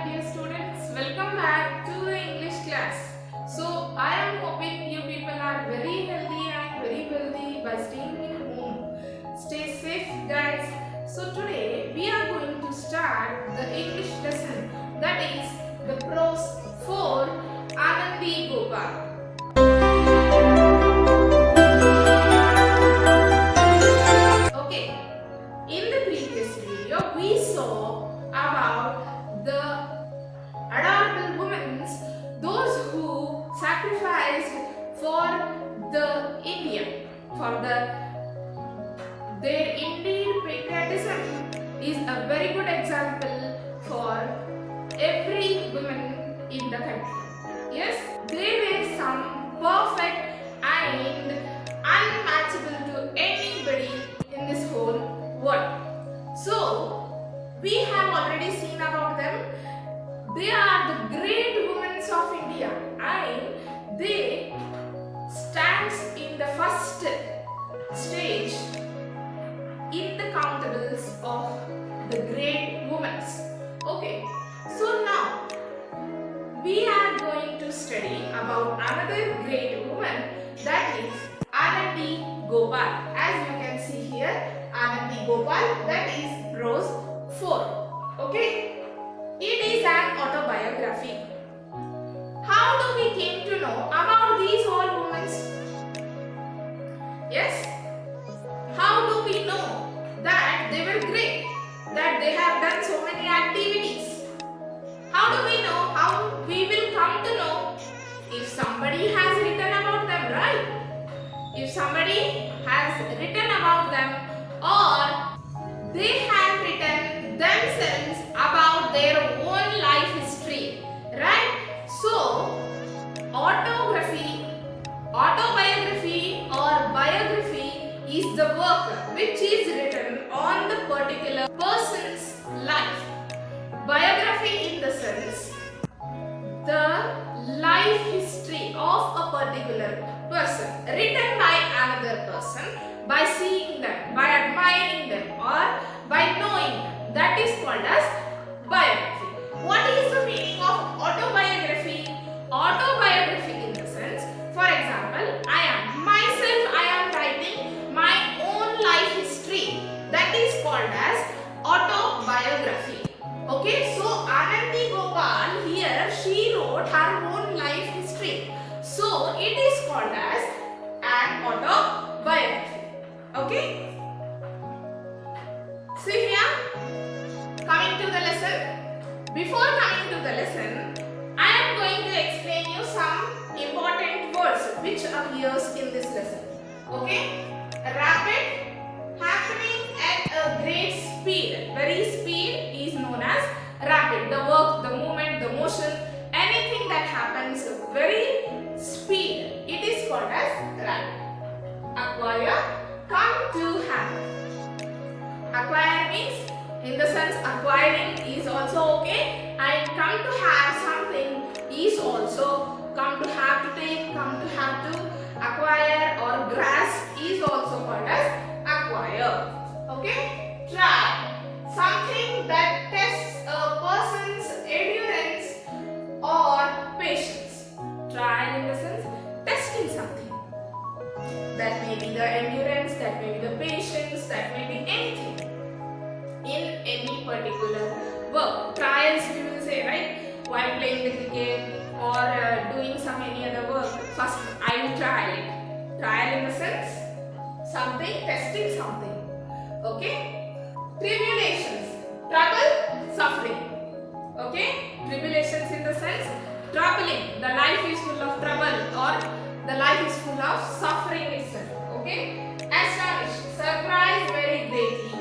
my dear students, welcome back to the English class. So I am hoping you people are very healthy and very wealthy by staying in home. Stay safe guys. So today we are going to start the English lesson, that is the prose for Anandi Gopal. Okay, in the previous video we saw about the adorable women, those who sacrificed for the India, for their indeed patriotism is a very good example for every woman in the country. Yes, they were some perfect and unmatchable to anybody in this whole world. So, we have already seen about them. They are the great women of India and they stands in the first stage in the countables of the great women. Okay, so now we are going to study about another great woman, that is Anandi Gopal. As you can see here, Anandi Gopal, that is prose 4. Okay, it is an autobiography. How do we came to know about these all women? Yes, how do we know that they were great, that they have done so many activities? How do we know? How we will come to know if somebody has written about them, right? If somebody has written about them, or they have written themselves about their own life history, right? So, autobiography or biography is the work which is written on the particular person's life. Biography in the sense, the life history of a particular person written by another person, by seeing them, by admiring them, or by knowing them. That is called as biography. What is the meaning of autobiography? Autobiography in the sense, for example, I am writing my own life history. That is called as autobiography. Okay, so Anandi Gopal here, she wrote her own life history. So it is called as an autobiography. Okay. See here, coming to the lesson. Before coming to the lesson, I am going to explain you some important words which appears in this lesson. Okay. Rapid, happening at a great speed. Very speed is known as rapid. The work, the movement, the motion, anything that happens very speed, it is called as rapid. Acquire, come to have. Acquire means, in the sense, acquiring is also okay, and come to have something is also, come to have to take, come to have to acquire, or grasp is also called as acquire. Okay, try, something that tests a person's endurance or patience. Try in the sense, testing something. That may be the endurance, that may be the patience, that may be anything in any particular work. Trials we will say, right? While playing the cricket or doing some any other work, first I will trial it. Trial in the sense, something, testing something. Okay? Tribulations, trouble, suffering. Okay? Tribulations in the sense, troubling. The life is full of trouble, or the life is full of suffering itself. Okay? Astonish, surprise very greatly.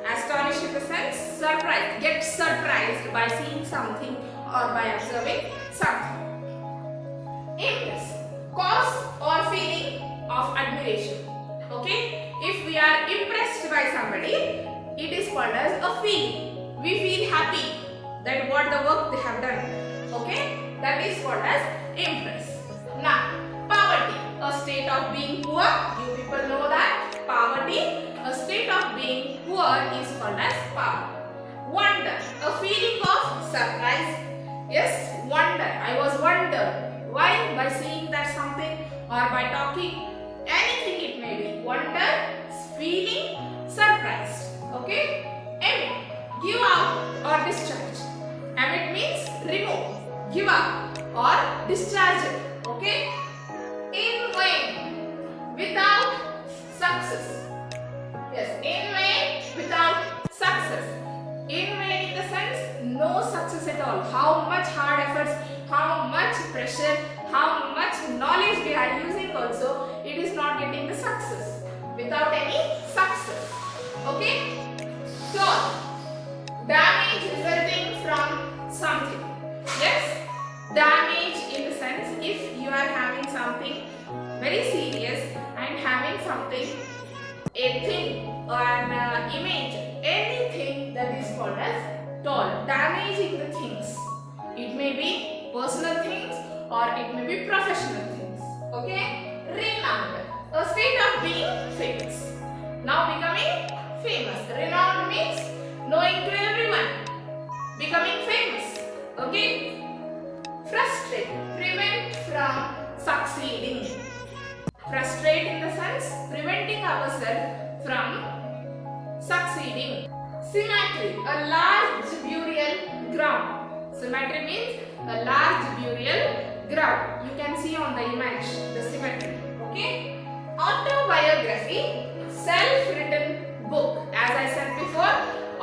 Astonish in the sense, surprise. Get surprised by seeing something or by observing something. Impress, cause or feeling of admiration. Okay? If we are impressed by somebody, it is called as a feeling. We feel happy that what the work they have done. Okay? That is called as impress. Now, poverty, a state of being poor. You people know that. Poverty, a state of being poor, is called as poverty. Wonder, a feeling of surprise. Yes, wonder. I was wondered. Why? By seeing that something or by talking. Anything it may be. Wonder, feeling, surprised. Okay? Emit. Give out or discharge. Emit means remove, give up or discharge it. Okay? In vain, without success. Yes, in vain, without success. In vain in the sense, no success at all. How much hard efforts, how much pressure, how much knowledge we are using also, it is not getting the success. Without any success. Okay? So, damage resulting from something. Yes? Damage in the sense, if you are having something very serious and having something, a thing or an image, anything that is called as toll. Damaging the things. It may be personal things or it may be professional things. Okay? Renowned. A state of being famous. Now becoming famous. Renowned means knowing to everyone. Becoming famous. Okay? Frustrate. Prevent from succeeding. Frustrate in the sense preventing ourselves from succeeding. Cemetery. A large burial ground. Cemetery means a large burial ground. You can see on the image the cemetery. Okay? Autobiography. Self-written book. As I said before,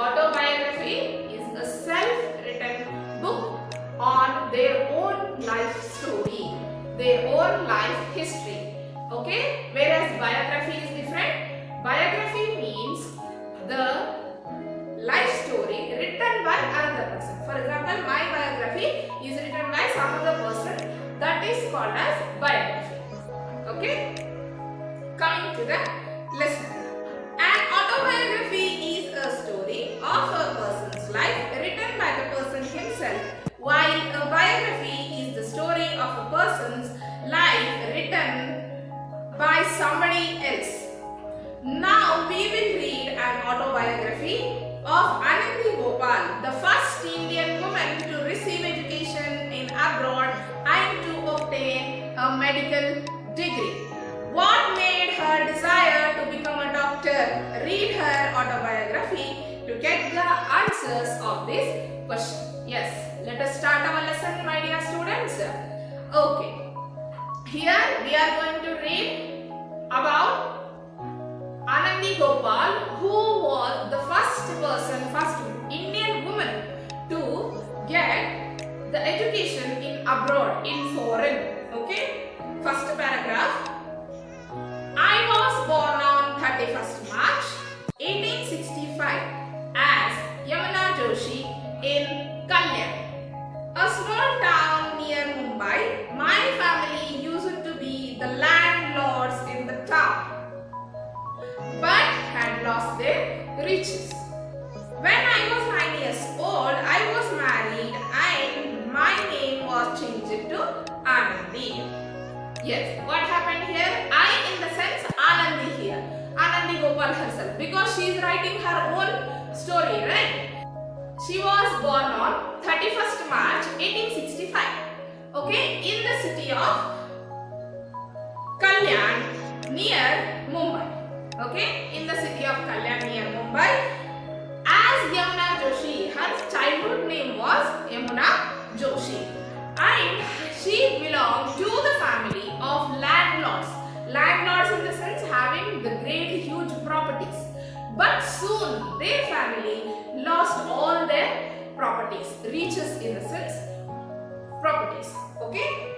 autobiography is a self-written book on their own life story, their own life history. Okay? Whereas biography is different. Biography means the life story written by another person. For example, my biography is written by some other person. That is called as biography. Okay? Coming to the lesson. An autobiography is a story of a person's life written by the person himself, while a biography is the story of a person's life written by somebody else. Now we will read an autobiography of Anandi Gopal, the first Indian woman to receive education in abroad and to obtain a medical degree. What made her desire to become a doctor? Read her autobiography to get the answers of this question. Yes, let us start our lesson, my dear students. Okay, here we are going to read about Anandi Gopal, who was the first Indian woman to get the education in abroad, in foreign. Okay, first paragraph. I was born on 31st March 1865 as Yamuna Joshi in Kalyan, a small town near Mumbai. My family used to be the landlords in the town, but had lost their riches. When I was 9 years old, I was married and my name was changed to Anandi. Yes, what happened here? I in the sense Anandi here. Anandi Gopal herself, because she is writing her own story, right? She was born on 31st March 1865. Okay, in the city of Kalyan near Mumbai. Okay, in the city of Kalyan near Mumbai. As Yamuna Joshi, her childhood name was Yamuna Joshi, and she belonged to the family of landlords. Landlords in the sense having the great huge properties. But soon their family lost all their properties, riches in the sense properties. Okay?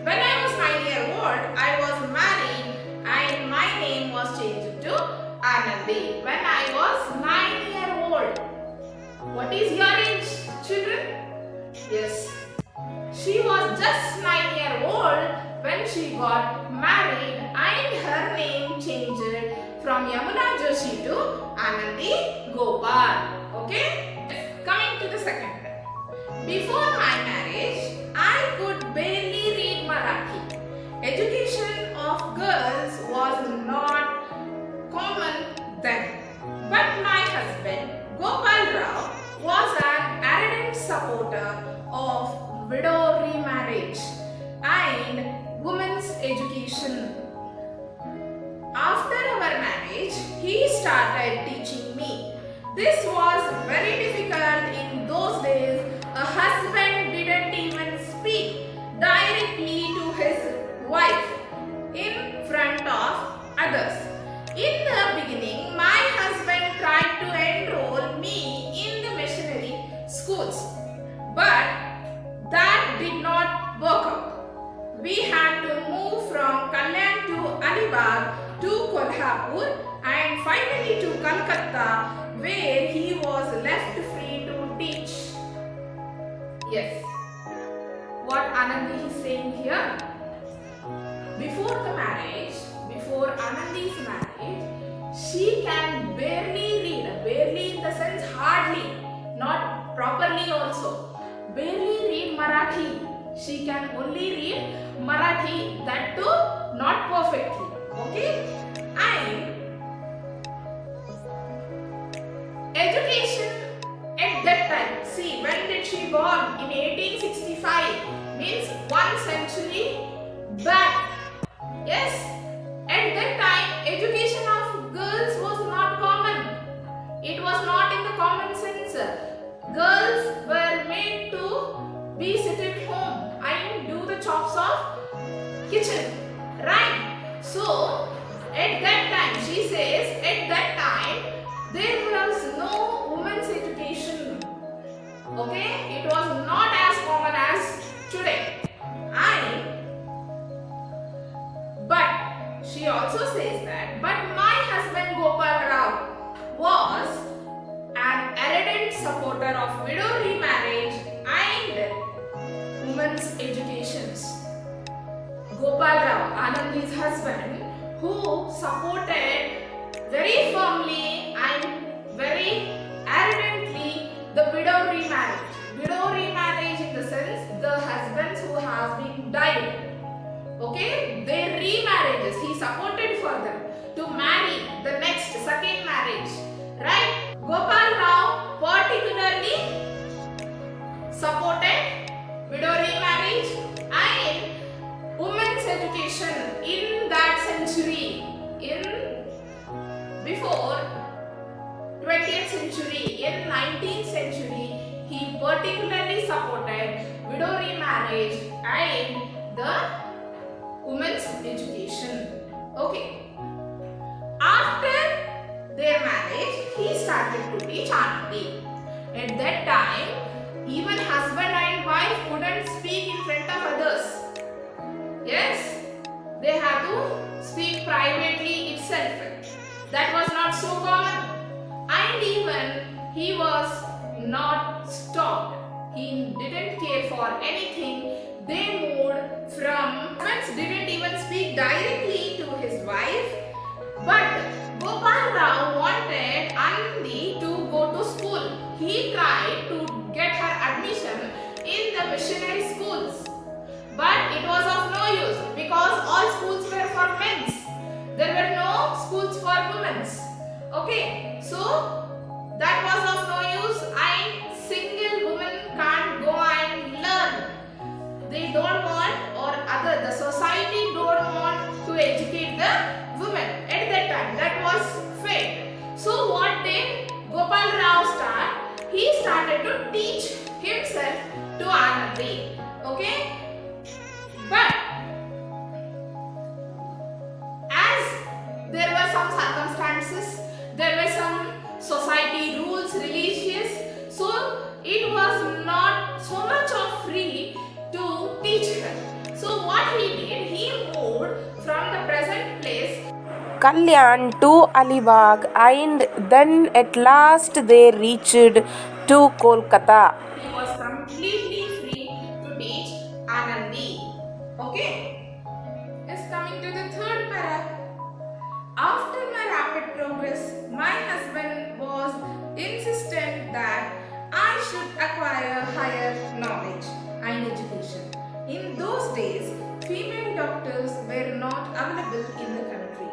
When I was 9 years old, I was married and my name was changed to Anandi. When I was 9 years old. What is your age, children? Yes. She was just 9 years old when she got married and her name changed from Yamuna Joshi to Anandi Gopal. Okay? Coming to the second one. Before my marriage, I could barely read Marathi. Education of girls was not common then. But my husband, Gopal Rao, was an ardent supporter supporter of widow remarriage and women's education. After our marriage, he started teaching me. This was very difficult in those days. A husband didn't even speak directly to his wife in front of others. In the beginning, my husband tried to enroll me in the missionary schools, but that did not work out. We had to move from Kalyan to Alibag to Kolhapur and finally to Calcutta, where he was left free to teach. Yes, what Anandi is saying here? Before the marriage, before Anandi's marriage, she can barely read, barely in the sense hardly, not properly also, barely read Marathi. She can only read Marathi, that too not perfectly. Okay? And education at that time, see, when did she born? In 1865, means 1 century back. Yes, at that time, education of girls was not common. It was not in the common sense. Girls were made to be sit at home and do the chops of kitchen, right? So, at that time, she says, at that time, there was no women's education. Okay? It was not as common as today. But she also says that, but my husband Gopal Rao was an ardent supporter of widow remarriage and women's educations. Gopal Rao, Anandi's husband, who supported very firmly and very ardently the widow remarriage. Widow remarriage in the sense the husbands who have been died. Okay, their remarriages, he supported for them to marry the next second marriage. Right? Gopal Rao particularly supported widow remarriage and women's education in that century, in before 20th century, in 19th century, he particularly supported widow remarriage and the women's education. Okay. After their marriage, he started to teach Anandi. At that time, even husband and wife couldn't speak in front of others. Yes, they had to speak privately itself. That was not so common. And even he was not stopped. He didn't care for anything. They moved from husbands didn't even speak directly to his wife, but Gopal Rao wanted Anandi to go to school. He tried to get her admission in the missionary schools, but it was of no use because all schools were for men's. There were no schools for women's. Okay, so that was of no use and single women can't go and learn. They don't want, or other, the society don't want to educate the women at that time. That was fate. So what did Gopal Rao start? He started to teach himself to Anandi. Okay? But as there were some circumstances, there were some society rules, religious, so it was not so much of free to teach her. So what he did, he moved from the present place Kalyan to Alibag and then at last they reached to Kolkata. He was completely free to teach Anandi. Okay? Yes, coming to the third para. After my rapid progress, my husband was insistent that I should acquire higher knowledge and education. In those days, female doctors were not available in the country.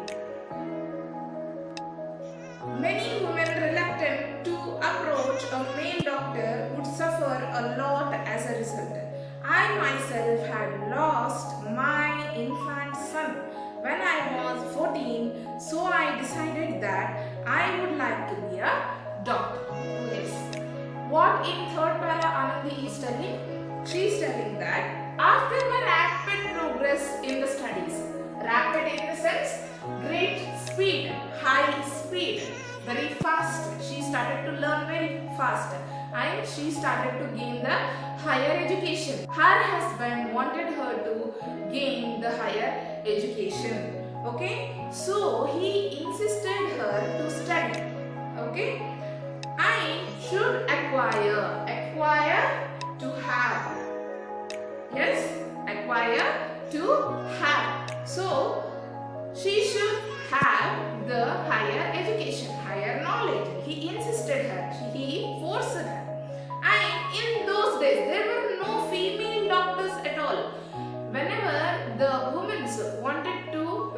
Many women reluctant to approach a male doctor would suffer a lot myself had lost my infant son when I was 14, so I decided that I would like to be a doctor. Yes. What in third para Anandi is telling? She is telling that after my rapid progress in the studies, rapid in the sense great speed, high speed, very fast. She started to learn very fast and she started to gain the higher education. Her husband wanted her to gain the higher education. Okay, so he insisted her to study. Okay, I should acquire to have. Yes, acquire to have. So she should have the higher education, higher knowledge. He insisted her, he forced her. And in those days, there were no female doctors at all. Whenever the women wanted to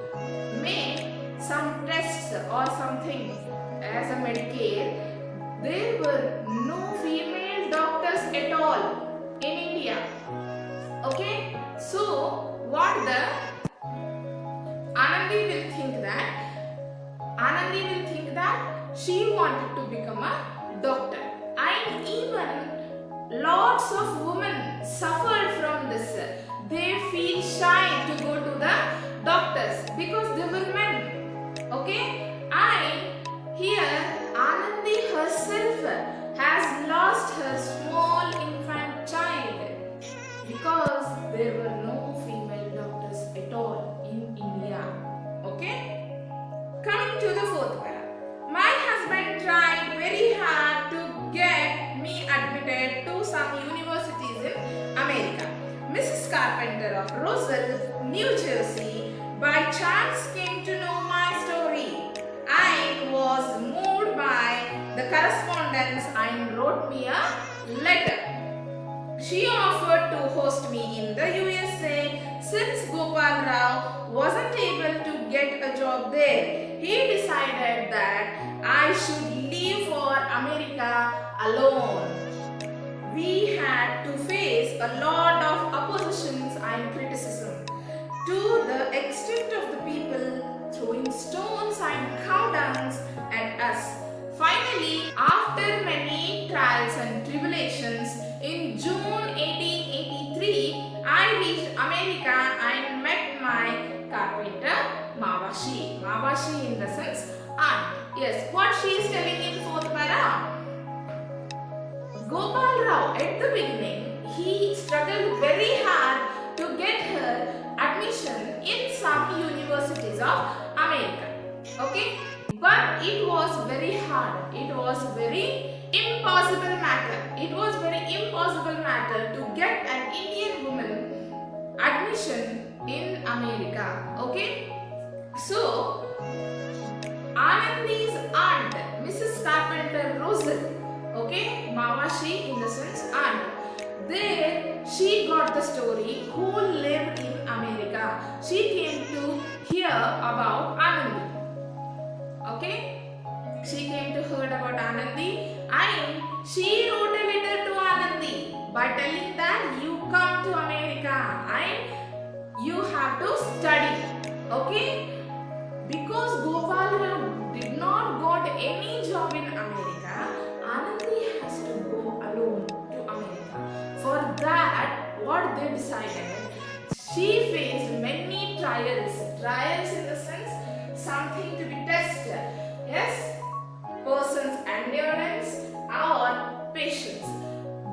make some tests or something as a Medicare, there were no female doctors at all in India. Okay, so what the Anandi will think that she wanted to become a doctor, and even lots of women suffered from this. They feel shy to go to the doctors because they were men. Okay, and here Anandi herself has lost her small infant child because there were no female doctors at all in India. Okay? Coming to the fourth para. My husband tried very hard to get me admitted to some universities in America. Mrs. Carpenter of Roselle, New Jersey, by chance came to know my story. I was moved by the correspondence and wrote me a letter. She offered to host me in the USA since Gopal Rao wasn't able to get a job there. He decided that I should leave for America alone. We had to face a lot of oppositions and criticism to the extent of the people throwing stones and cow dungs at us. Finally, after many trials and tribulations, in June 1883, I reached America and met my carpenter Mavashi. Mavashi in the sense aunt. Yes, what she is telling in fourth para. Gopal Rao at the beginning, he struggled very hard to get her admission in some universities of America. Okay, but it was very hard. It was very impossible matter. It was very impossible matter to get an Indian woman admission in America. Okay, so Anandi's aunt, Mrs. Carpenter Roselle, okay, Mavashi in the sense aunt, there she got the story who lived in America. She came to hear about Anandi. Okay, she came to heard about Anandi and she wrote a letter to Anandi by telling that you come to America and you have to study. Okay, because Gopal Rao did not got any job in America, Anandi has to go alone to America. For that, what they decided, she faced many trials. Trials in the sense something to be tested. Yes, person's endurance or patience.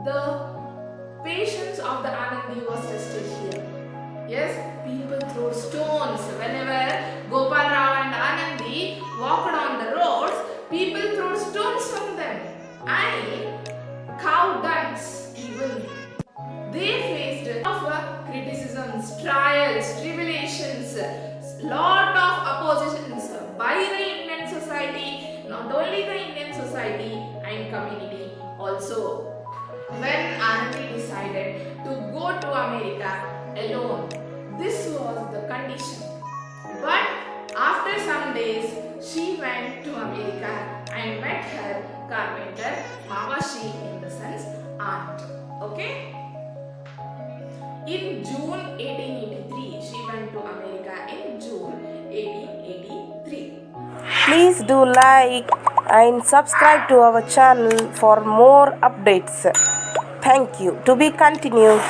The patience of the Anandi was tested here. Yes, people throw stones. Whenever Gopal Rao and Anandi walked on the roads, people throw stones from them. And cow dungs even. They faced of criticisms, trials, tribulations, lot of oppositions by the Indian society, not only the Indian society and community also. When Anandi decided to go to America alone, this was the condition. But after some days, she went to America and met her carpenter Mavashi in the sense aunt. Okay. in June 1883. She went to America in June 1883. Please do like and subscribe to our channel for more updates. Thank you. To be continued.